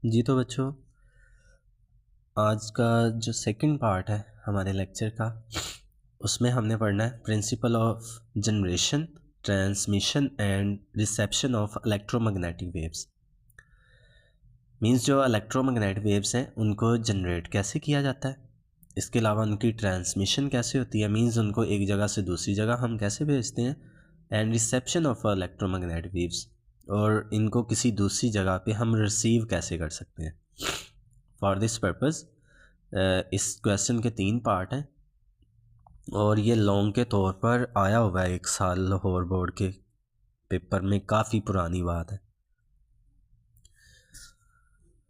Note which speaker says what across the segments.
Speaker 1: जी तो बच्चों, आज का जो सेकंड पार्ट है हमारे लेक्चर का, उसमें हमने पढ़ना है principle of generation, transmission and reception of electromagnetic waves. Means जो इलेक्ट्रोमैग्नेटिक वेव्स हैं उनको जनरेट कैसे किया जाता है, इसके अलावा उनकी ट्रांसमिशन कैसे होती है, मींस उनको एक जगह से दूसरी जगह हम कैसे भेजते हैं, and reception of electromagnetic waves, और इनको किसी दूसरी जगह पे हम रिसीव कैसे कर सकते हैं। फॉर दिस पर्पज़ इस क्वेश्चन के 3 पार्ट हैं और ये लॉन्ग के तौर पर आया हुआ है 1 साल लाहौर बोर्ड के पेपर में, काफ़ी पुरानी बात है।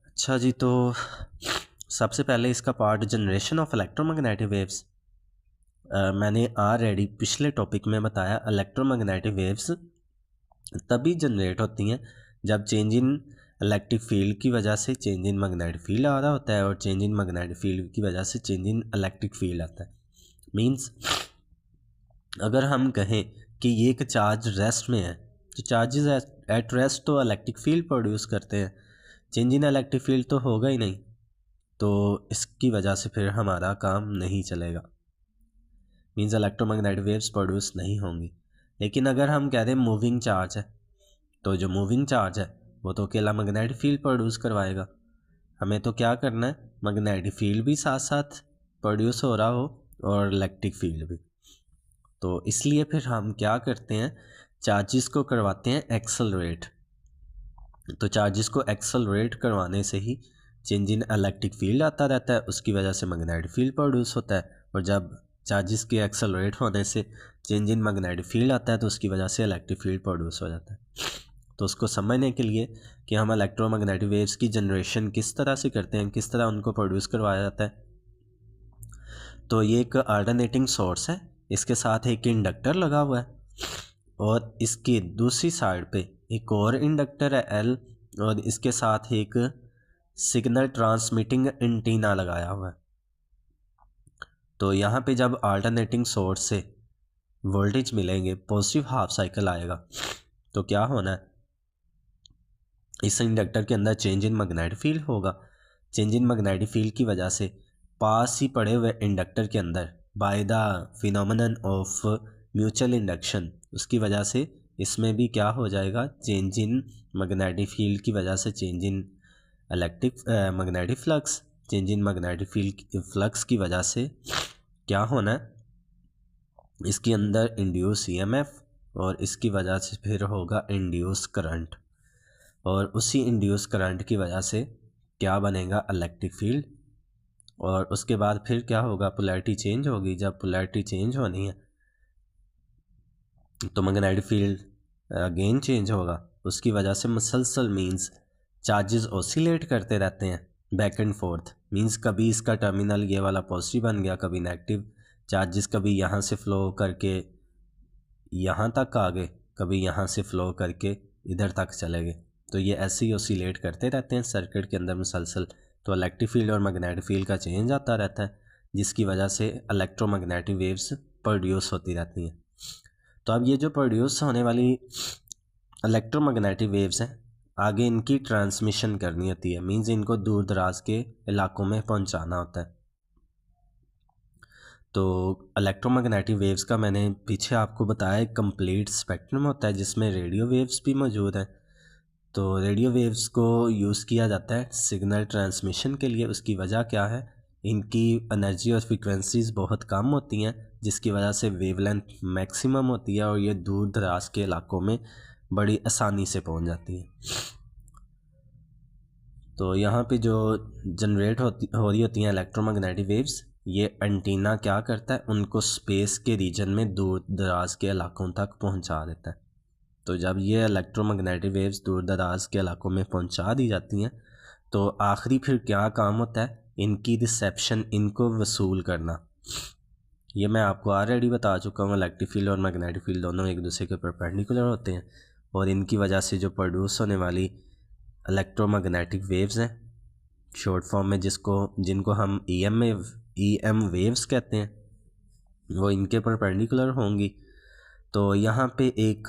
Speaker 1: अच्छा जी, तो सबसे पहले इसका part generation of electromagnetic waves. मैंने ऑलरेडी पिछले टॉपिक में बताया इलेक्ट्रोमैग्नेटिक वेव्स तभी जनरेट होती हैं जब चेंज इन इलेक्ट्रिक फील्ड की वजह से चेंज इन मैग्नेटिक फील्ड आ रहा होता है और चेंज इन मैग्नेटिक फील्ड की वजह से चेंज इन इलेक्ट्रिक फील्ड आता है। मींस अगर हम कहें कि ये एक चार्ज रेस्ट में है तो चार्जेस एट रेस्ट तो इलेक्ट्रिक फील्ड प्रोड्यूस करते हैं, चेंज इन इलेक्ट्रिक फील्ड तो होगा ही नहीं, तो इसकी वजह से फिर हमारा काम नहीं चलेगा। मींस इलेक्ट्रोमैग्नेटिक वेव्स प्रोड्यूस नहीं होंगी। लेकिन अगर हम कह दें मूविंग चार्ज है, तो जो मूविंग चार्ज है वो तो अकेला मैग्नेटिक फील्ड प्रोड्यूस करवाएगा। हमें तो क्या करना है, मैग्नेटिक फील्ड भी साथ साथ प्रोड्यूस हो रहा हो और इलेक्ट्रिक फील्ड भी। तो इसलिए फिर हम क्या करते हैं, चार्जेस को करवाते हैं एक्सेलरेट। तो चार्जेस को एक्सेलरेट करवाने से ही चेंज इन इलेक्ट्रिक फील्ड आता रहता है, उसकी वजह से मैग्नेटिक फील्ड प्रोड्यूस होता है, और जब चार्जेस के एक्सेलरेट होने से चेंज इन मैग्नेटिक फील्ड आता है तो उसकी वजह से इलेक्ट्रिक फील्ड प्रोड्यूस हो जाता है। तो उसको समझने के लिए कि हम इलेक्ट्रोमैग्नेटिक वेव्स की जनरेशन किस तरह से करते हैं, किस तरह उनको प्रोड्यूस करवाया जाता है, तो ये एक अल्टरनेटिंग सोर्स है, इसके साथ एक इंडक्टर लगा हुआ है और इसकी दूसरी साइड पे एक और इंडक्टर है एल, और इसके साथ एक सिग्नल ट्रांसमिटिंग एंटीना लगाया हुआ है। तो यहाँ पे जब अल्टरनेटिंग सोर्स से वोल्टेज मिलेंगे, पॉजिटिव हाफ साइकिल आएगा, तो क्या होना है, इस इंडक्टर के अंदर चेंज इन मैग्नेटिक फील्ड होगा। चेंज इन मैग्नेटिक फील्ड की वजह से पास ही पड़े हुए इंडक्टर के अंदर by the phenomenon of mutual induction, उसकी वजह से इसमें भी क्या हो जाएगा, चेंज इन मैग्नेटिक फील्ड की वजह से change in electric magnetic flux, change in magnetic field flux की वजह से क्या होना है, इसके अंदर इंड्यूस ईएमएफ, और इसकी वजह से फिर होगा इंड्यूस करंट, और उसी इंड्यूस करंट की वजह से क्या बनेगा, इलेक्ट्रिक फील्ड। और उसके बाद फिर क्या होगा, पोलैरिटी चेंज होगी। जब पोलैरिटी चेंज होनी है तो मैग्नेटिक फील्ड अगेन चेंज होगा, उसकी वजह से मुसलसल मींस चार्जेस ऑसिलेट करते रहते हैं बैक एंड फोर्थ। मींस कभी इसका टर्मिनल ये वाला पॉजिटिव बन गया, कभी नेगेटिव चार्जेस कभी यहाँ से फ्लो करके यहाँ तक आ गए, कभी यहाँ से फ्लो करके इधर तक चले गए। तो ये ऐसे ही ऑसिलेट करते रहते हैं सर्किट के अंदर मुसलसल। तो इलेक्ट्रिक फील्ड और मैग्नेटिक फील्ड का चेंज आता रहता है, जिसकी वजह से इलेक्ट्रोमैग्नेटिक वेव्स प्रोड्यूस होती रहती हैं। तो अब ये जो प्रोड्यूस होने वाली इलेक्ट्रोमैग्नेटिक वेव्स हैं, आगे इनकी ट्रांसमिशन करनी होती है, मींस इनको दूर दराज के इलाकों में पहुंचाना होता है। तो इलेक्ट्रोमैग्नेटिक वेव्स का मैंने पीछे आपको बताया एक कंप्लीट स्पेक्ट्रम होता है जिसमें रेडियो वेव्स भी मौजूद हैं। तो रेडियो वेव्स को यूज़ किया जाता है सिग्नल ट्रांसमिशन के लिए। उसकी वजह क्या है, इनकी एनर्जी और फ्रीक्वेंसीज बहुत कम होती हैं, जिसकी वजह से वेवलेंथ मैक्सिमम होती है और ये दूर दराज के इलाकों में बड़ी आसानी से पहुंच जाती है। तो यहाँ पे जो जनरेट हो रही होती हैं इलेक्ट्रोमैग्नेटिक वेव्स, ये एंटीना क्या करता है, उनको स्पेस के रीजन में दूर दराज के इलाकों तक पहुँचा देता है। तो जब ये इलेक्ट्रोमैग्नेटिक वेव्स दूर दराज के इलाकों में पहुंचा दी जाती हैं तो आखिरी फिर क्या काम होता है, इनकी रिसेप्शन, इनको वसूल करना। ये मैं आपको ऑलरेडी बता चुका हूँ, इलेक्ट्रिक फील्ड और मैग्नेटिक फील्ड दोनों एक दूसरे के परपेंडिकुलर होते हैं, और इनकी वजह से जो प्रोड्यूस होने वाली इलेक्ट्रोमैग्नेटिक वेव्स हैं, शॉर्ट फॉर्म में जिनको हम EM वेव्स कहते हैं, वो इनके परपेंडिकुलर होंगी। तो यहाँ पे एक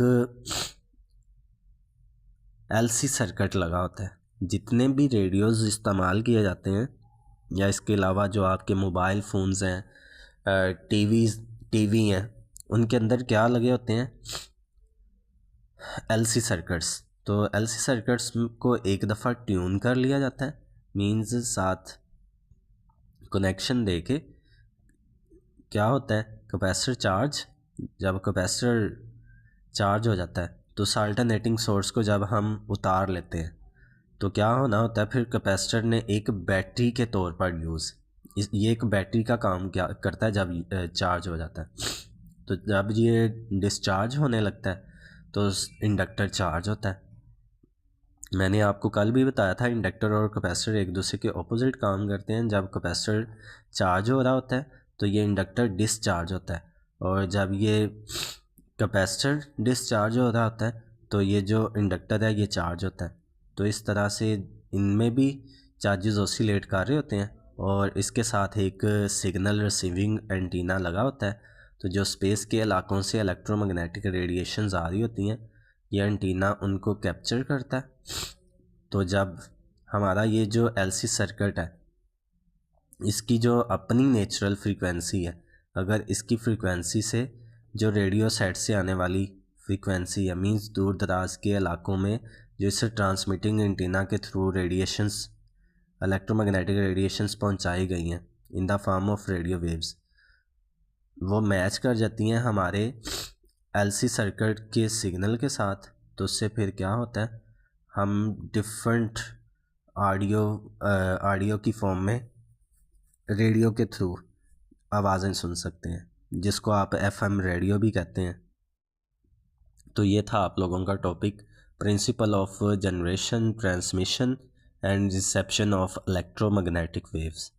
Speaker 1: LC सर्किट लगा होता है, जितने भी रेडियोज़ इस्तेमाल किए जाते हैं या इसके अलावा जो आपके मोबाइल फ़ोन्स हैं, टीवी हैं, उनके अंदर क्या लगे होते हैं, एलसी सर्किट्स। तो एलसी सर्किट्स को एक दफ़ा ट्यून कर लिया जाता है, मींस साथ कनेक्शन देके क्या होता है, कैपेसिटर चार्ज, जब कैपेसिटर चार्ज हो जाता है तो अल्टरनेटिंग सोर्स को जब हम उतार लेते हैं तो क्या होना होता है, फिर कैपेसिटर ने एक बैटरी के तौर पर ये एक बैटरी का काम क्या करता है जब चार्ज हो जाता है। तो जब ये डिस्चार्ज होने लगता है तो इंडक्टर चार्ज होता है। मैंने आपको कल भी बताया था इंडक्टर और कैपेसिटर एक दूसरे के ऑपोजिट काम करते हैं। जब कैपेसिटर चार्ज हो रहा होता है तो ये इंडक्टर डिस्चार्ज होता है, और जब ये कैपेसिटर डिस्चार्ज हो रहा होता है तो ये जो इंडक्टर है ये चार्ज होता है। तो इस तरह से इनमें भी चार्जेस ऑसिलेट कर रहे होते हैं, और इसके साथ एक सिग्नल रिसीविंग एंटीना लगा होता है। तो जो स्पेस के इलाकों से इलेक्ट्रोमैग्नेटिक रेडिएशंस आ रही होती हैं, ये एंटीना उनको कैप्चर करता है। तो जब हमारा ये जो एलसी सर्किट है, इसकी जो अपनी नेचुरल फ्रीक्वेंसी है, अगर इसकी फ्रीक्वेंसी से जो रेडियो सेट से आने वाली फ्रीक्वेंसी है, मींस दूर दराज के इलाकों में जो इस ट्रांसमिटिंग एंटीना के थ्रू रेडिएशंस, इलेक्ट्रोमैग्नेटिक रेडिएशंस पहुंचाई गई हैं in the form of radio waves, वो मैच कर जाती हैं हमारे एलसी सर्किट के सिग्नल के साथ। तो उससे फिर क्या होता है, हम डिफरेंट ऑडियो की फॉर्म में रेडियो के थ्रू आवाज़ें सुन सकते हैं, जिसको आप एफएम रेडियो भी कहते हैं। तो ये था आप लोगों का topic, principle of generation, transmission and reception of electromagnetic waves.